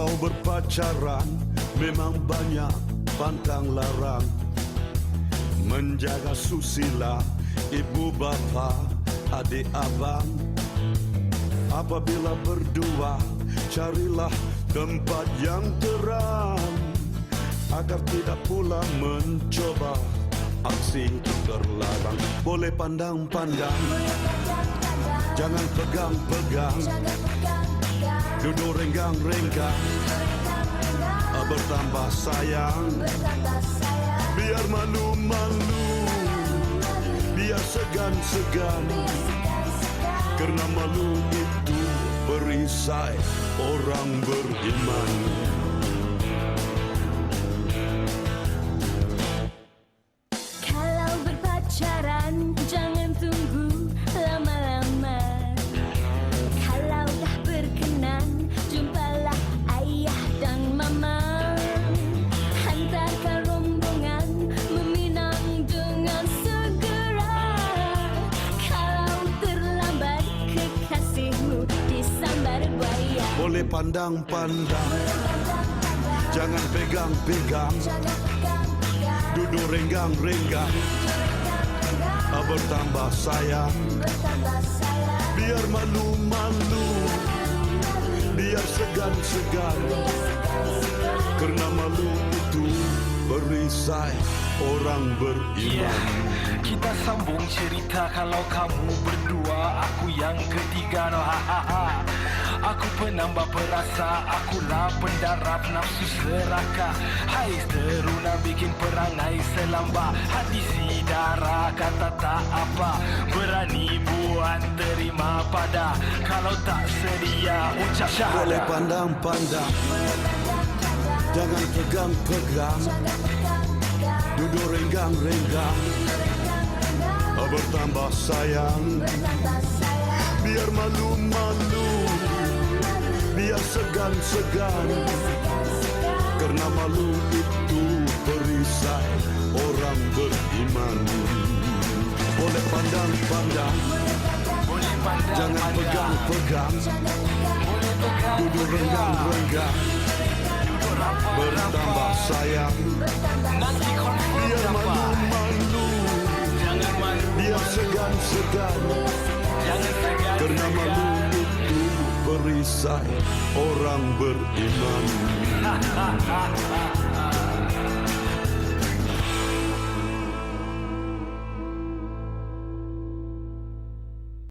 Kalau berpacaran memang banyak pantang larang. Menjaga susila ibu bapa adik abang. Apabila berdua carilah tempat yang terang, agar tidak pula mencoba aksi terlarang. Boleh pandang-pandang, jangan pegang-pegang, duduk renggang-renggang, bertambah sayang. Biar malu-malu, biar segan-segan, karena malu itu perisai orang beriman. Kalau berpacaran jangan tunggu lama-lama. Kalau dah berkenan, jumpalah ayah dan mama. Hantarkan rombongan meminang dengan segera. Kalau terlambat, kekasihmu disambar buaya. Boleh pandang-pandang, jangan pegang-pegang, duduk renggang-renggang, bertambah sayang. Biar malu-malu, biar segan-segan, karena malu itu perisai orang beriman. Kita sambung cerita kalau kamu berdua, aku yang ketiga. No, ha. Aku penambah perasa, akulah pendarap nafsu serakah. Hai teruna bikin perangai selamba, hati si darah kata tak apa. Berani buat terima pada, kalau tak sedia ucap syahadah. Boleh pandang-pandang, jangan pegang-pegang, duduk renggang-renggang, bertambah sayang. Biar malu-malu, biar segan-segan, karena malu itu perisai orang beriman. Boleh pandang-pandang, jangan pegang-pegang, duduk renggang-renggang, bertambah sayang. Biar malu-malu, biar segan-segan, karena malu itu perisai orang beriman.